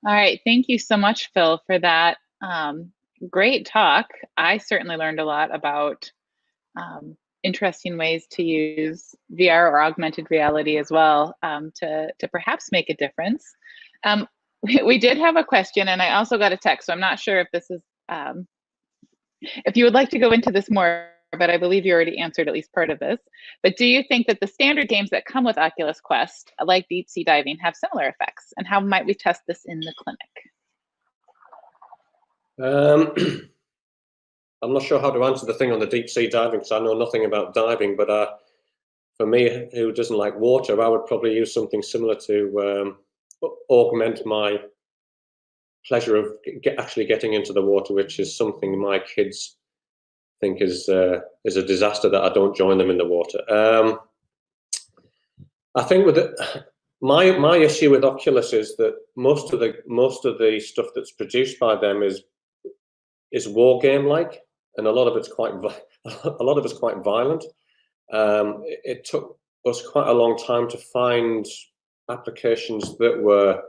All right. Thank you so much, Phil, for that great talk. I certainly learned a lot about interesting ways to use VR or augmented reality as well to perhaps make a difference. We did have a question, and I also got a text, so I'm not sure if this is, if you would like to go into this more, but I believe you already answered at least part of this. But do you think that the standard games that come with Oculus Quest, like deep sea diving, have similar effects? And how might we test this in the clinic? I'm not sure how to answer the thing on the deep sea diving because I know nothing about diving, but for me, who doesn't like water, I would probably use something similar to augment my pleasure of actually getting into the water, which is something my kids think is a disaster that I don't join them in the water. I think with my issue with Oculus is that most of the stuff that's produced by them is war game like, and a lot of it's quite violent. It took us quite a long time to find applications that were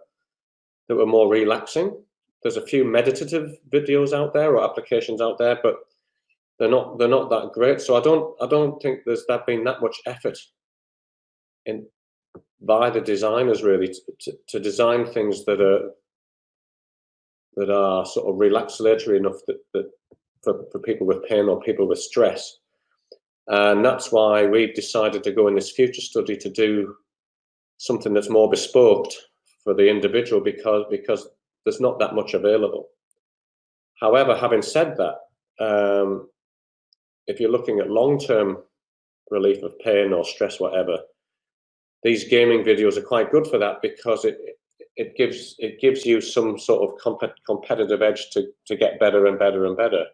more relaxing. There's a few meditative videos out there or applications out there, but they're not that great. So I don't think there's been that much effort by the designers really to design things that are sort of relaxatory enough that for people with pain or people with stress. And that's why we decided to go in this future study to do something that's more bespoke for the individual because there's not that much available. However, having said that, if you're looking at long-term relief of pain or stress, whatever, these gaming videos are quite good for that because it gives you some sort of competitive edge to get better and better and better,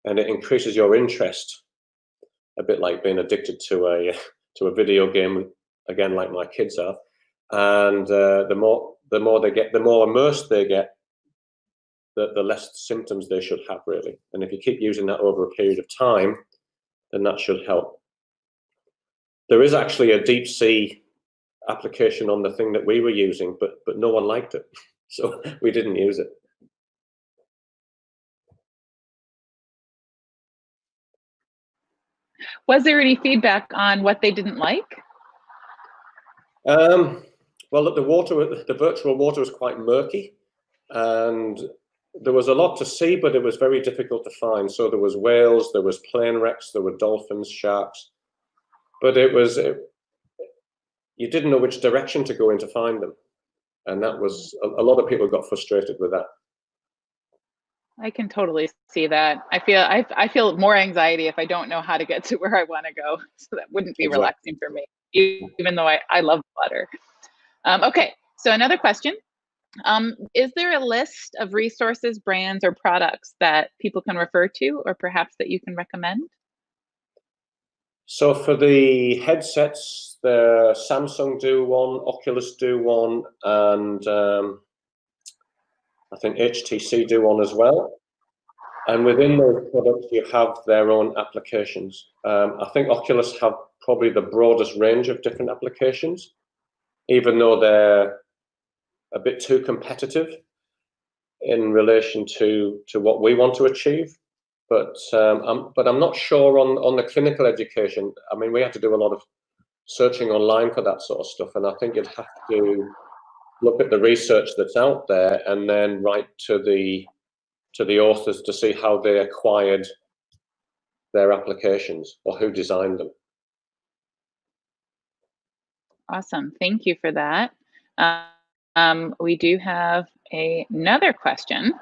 and it increases your interest, a bit like being addicted to a video game, again, like my kids are. And the more immersed they get, the less symptoms they should have, really. And if you keep using that over a period of time, then that should help. There is actually a deep sea application on the thing that we were using, but no one liked it, so we didn't use it. Was there any feedback on what they didn't like? Well, the virtual water was quite murky, and there was a lot to see, but it was very difficult to find. So there was whales, there was plane wrecks, there were dolphins, sharks, but you didn't know which direction to go in to find them, and that was a lot of people got frustrated with that. I can totally see that. I feel more anxiety if I don't know how to get to where I want to go. So that wouldn't be Exactly. relaxing for me, even though I love water. Okay, so another question. Is there a list of resources, brands, or products that people can refer to, or perhaps that you can recommend? So for the headsets, the Samsung do one, Oculus do one, and I think HTC do one as well. And within those products, you have their own applications. I think Oculus have probably the broadest range of different applications, even though they're a bit too competitive in relation to what we want to achieve. But I'm not sure on the clinical education. I mean, we had to do a lot of searching online for that sort of stuff, and I think you'd have to look at the research that's out there and then write to the authors to see how they acquired their applications or who designed them. Awesome, thank you for that. We do have another question.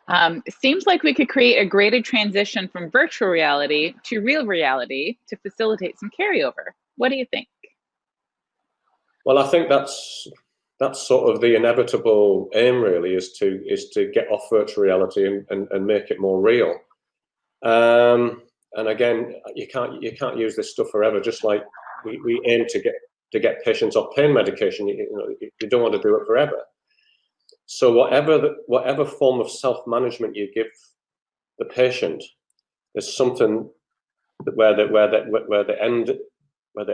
It seems like we could create a graded transition from virtual reality to real reality to facilitate some carryover. What do you think? Well, I think that's sort of the inevitable aim, really, is to get off virtual reality and make it more real. And again, you can't use this stuff forever. Just like we aim to get patients off pain medication, you don't want to do it forever. So whatever form of self-management you give the patient is something where the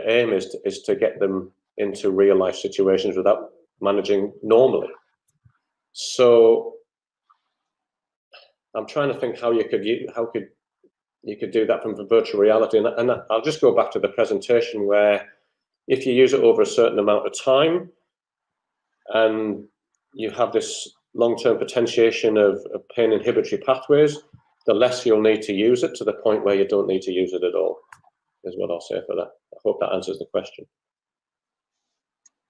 aim is to get them into real life situations without managing normally. So I'm trying to think how you could do that from virtual reality, and I'll just go back to the presentation where if you use it over a certain amount of time and you have this long-term potentiation of pain inhibitory pathways, the less you'll need to use it, to the point where you don't need to use it at all, is what I'll say for that. I hope that answers the question.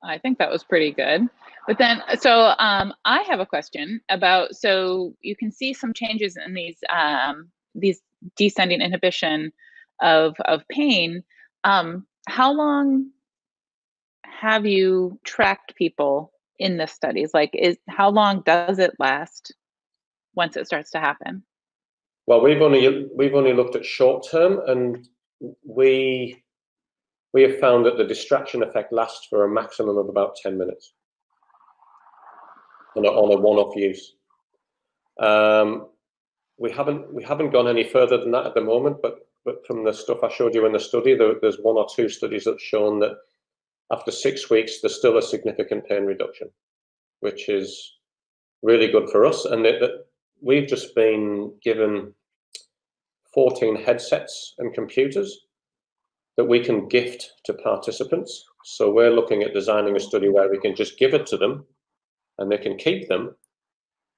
I think that was pretty good. But then, so I have a question about, so you can see some changes in these descending inhibition of pain. How long have you tracked people in the studies? Like, how long does it last once it starts to happen? Well, we've only looked at short term, and we have found that the distraction effect lasts for a maximum of about 10 minutes on a one-off use. We haven't gone any further than that at the moment, but from the stuff I showed you in the study, there's 1 or 2 studies that have shown that after 6 weeks, there's still a significant pain reduction, which is really good for us. And that we've just been given 14 headsets and computers that we can gift to participants. So we're looking at designing a study where we can just give it to them and they can keep them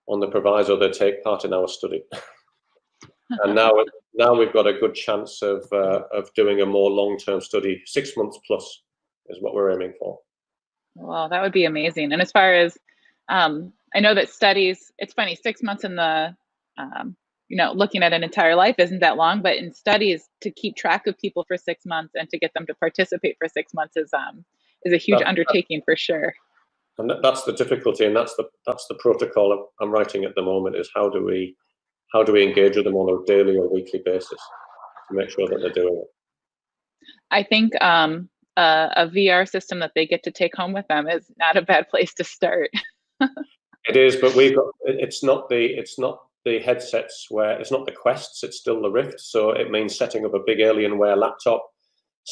on the proviso they take part in our study. And now we've got a good chance of doing a more long-term study. 6 months plus is what we're aiming for. Well, that would be amazing. And as far as I know that studies, it's funny, 6 months in the looking at an entire life isn't that long, but in studies, to keep track of people for 6 months and to get them to participate for 6 months is a huge undertaking for sure. And that's the difficulty, and that's the protocol I'm writing at the moment, is how do we engage with them on a daily or weekly basis to make sure that they're doing it. I think a VR system that they get to take home with them is not a bad place to start. It is, but it's not the headsets where it's not the Quests, it's still the Rift. So it means setting up a big Alienware laptop,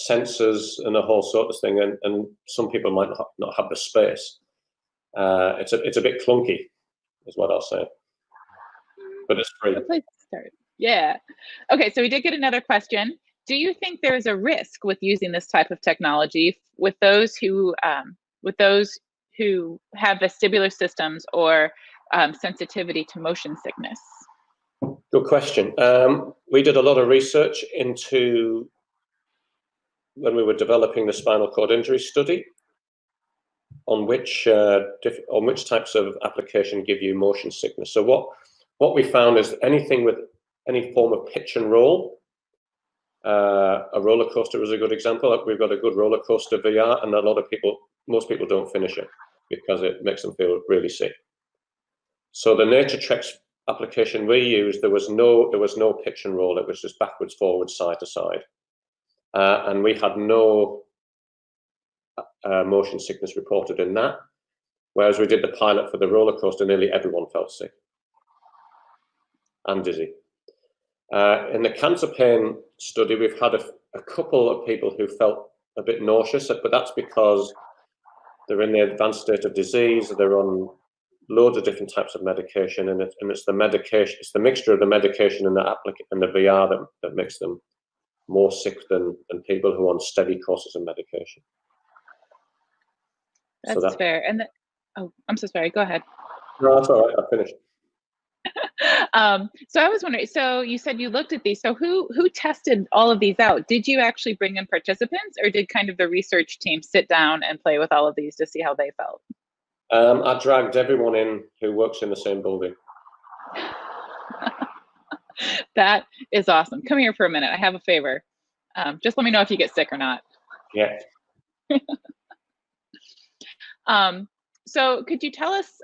sensors, and a whole sort of thing. And some people might not have the space. It's a bit clunky, is what I'll say. But it's free. Good place to start. Yeah. Okay, so we did get another question. Do you think there is a risk with using this type of technology with those who have vestibular systems or sensitivity to motion sickness? Good question. We did a lot of research into when we were developing the spinal cord injury study on which types of application give you motion sickness. So what we found is anything with any form of pitch and roll. A roller coaster is a good example. We've got a good roller coaster VR, and most people don't finish it because it makes them feel really sick. So the NatureTrex application we used, there was no pitch and roll. It was just backwards, forwards, side to side, and we had no motion sickness reported in that. Whereas we did the pilot for the roller coaster, nearly everyone felt sick and dizzy. In the cancer pain study, we've had a couple of people who felt a bit nauseous, but that's because they're in the advanced state of disease. They're on loads of different types of medication, and it's the medication, it's the mixture of the medication and the VR that makes them more sick than people who are on steady courses of medication. That's fair. And I'm so sorry. Go ahead. No, that's all right. I finished. So I was wondering, so you said you looked at these, so who tested all of these out? Did you actually bring in participants, or did kind of the research team sit down and play with all of these to see how they felt? I dragged everyone in who works in the same building. That is awesome. Come here for a minute. I have a favor. Just let me know if you get sick or not. Yeah. So could you tell us,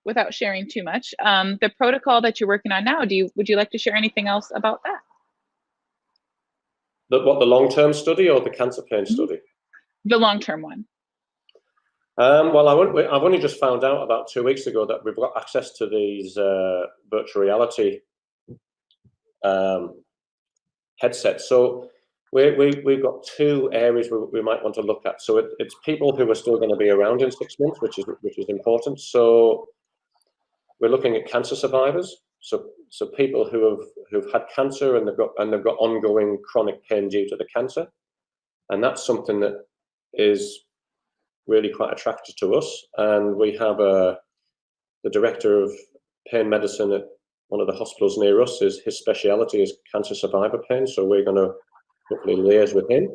without sharing too much, the protocol that you're working on now, would you like to share anything else about that? The long-term study or the cancer pain study? The long-term one. Well, I've only just found out about 2 weeks ago that we've got access to these virtual reality headsets. So we've got 2 areas we might want to look at. So it's people who are still going to be around in 6 months, which is important. So we're looking at cancer survivors. So people who've had cancer and they've got ongoing chronic pain due to the cancer, and that's something that is really quite attractive to us. And we have the director of pain medicine at one of the hospitals near us. His speciality is cancer survivor pain, so we're going to hopefully liaise with him.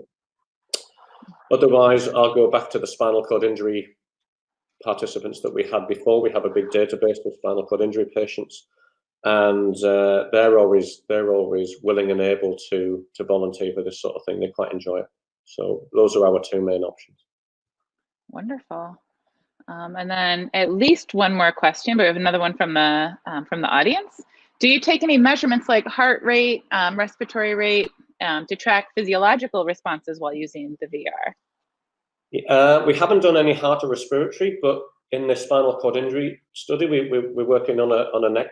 Otherwise, I'll go back to the spinal cord injury participants that we had before. We have a big database of spinal cord injury patients, and they're always willing and able to volunteer for this sort of thing. They quite enjoy it. So those are our two main options. Wonderful. And then at least one more question, but we have another one from the audience. Do you take any measurements like heart rate, respiratory rate, to track physiological responses while using the VR? We haven't done any heart or respiratory, but in the spinal cord injury study, we're working on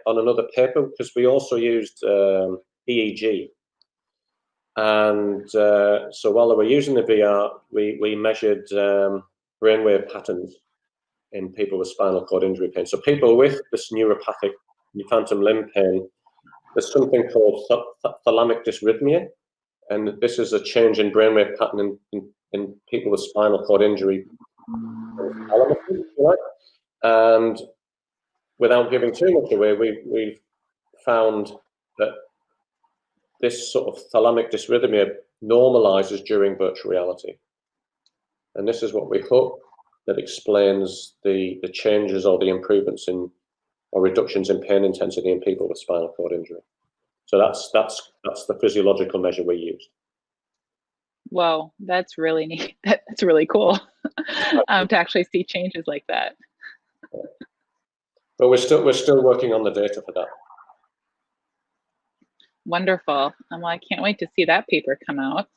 another paper, because we also used EEG. And so while they were using the VR, we measured brainwave patterns in people with spinal cord injury pain. So people with this neuropathic phantom limb pain, there's something called thalamic dysrhythmia, and this is a change in brainwave pattern in people with spinal cord injury. And without giving too much away, we've found that this sort of thalamic dysrhythmia normalizes during virtual reality. And this is what we hope that explains the changes or the improvements in or reductions in pain intensity in people with spinal cord injury. So that's the physiological measure we used. Whoa, that's really neat. That's really cool to actually see changes like that. But we're still working on the data for that. Wonderful. Well, I can't wait to see that paper come out.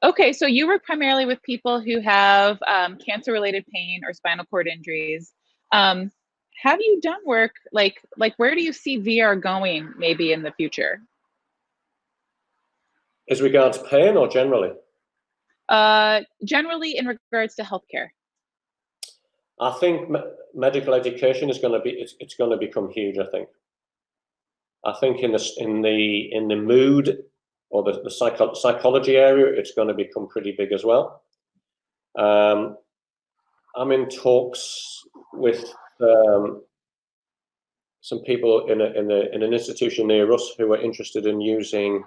Okay, so you work primarily with people who have cancer-related pain or spinal cord injuries. Have you done work like where do you see VR going maybe in the future? As regards pain or generally? Generally in regards to healthcare. I think medical education is going to be it's going to become huge. I think in the mood or the psychology area, it's going to become pretty big as well. I'm in talks with some people in an institution near us who are interested in using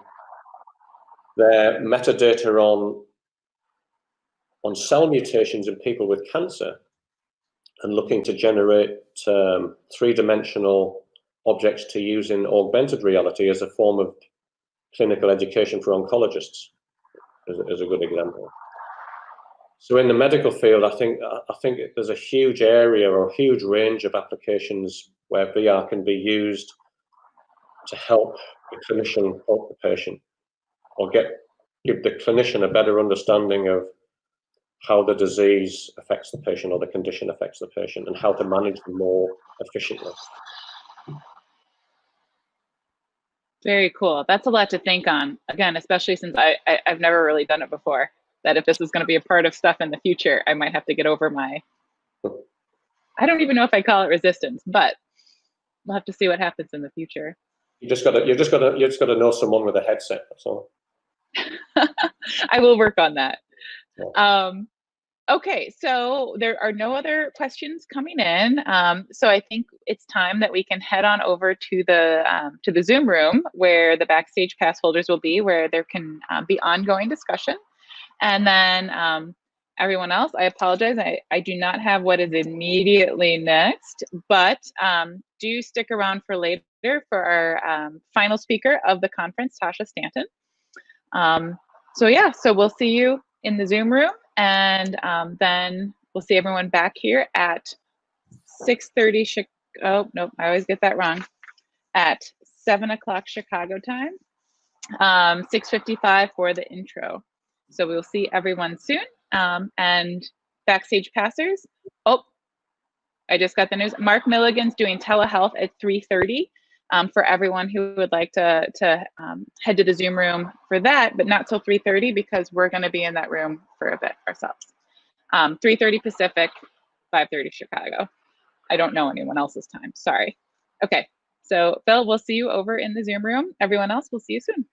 their metadata on cell mutations in people with cancer and looking to generate three-dimensional objects to use in augmented reality as a form of clinical education for oncologists, as a good example. So in the medical field, I think there's a huge area or a huge range of applications where VR can be used to help the clinician help the patient, or give the clinician a better understanding of how the disease affects the patient or the condition affects the patient and how to manage them more efficiently. Very cool. That's a lot to think on. Again, especially since I've never really done it before. That if this is going to be a part of stuff in the future, I might have to get over my, I don't even know if I call it resistance, but we'll have to see what happens in the future. You just got to know someone with a headset. That's all. I will work on that. Yeah. Okay, so there are no other questions coming in. So I think it's time that we can head on over to the Zoom room where the backstage pass holders will be, where there can be ongoing discussion. And then everyone else, I apologize, I do not have what is immediately next, but do stick around for later for our final speaker of the conference, Tasha Stanton. So yeah, so we'll see you in the Zoom room, and then we'll see everyone back here at 6:30. Oh, nope, I always get that wrong. At 7 o'clock Chicago time, 6:55 for the intro. So we'll see everyone soon. And backstage passers, oh, I just got the news. Mark Milligan's doing telehealth at 3:30 for everyone who would like to head to the Zoom room for that, but not till 3:30 because we're going to be in that room for a bit ourselves. 3:30 Pacific, 5:30 Chicago. I don't know anyone else's time. Sorry. Okay. So Phil, we'll see you over in the Zoom room. Everyone else, we'll see you soon.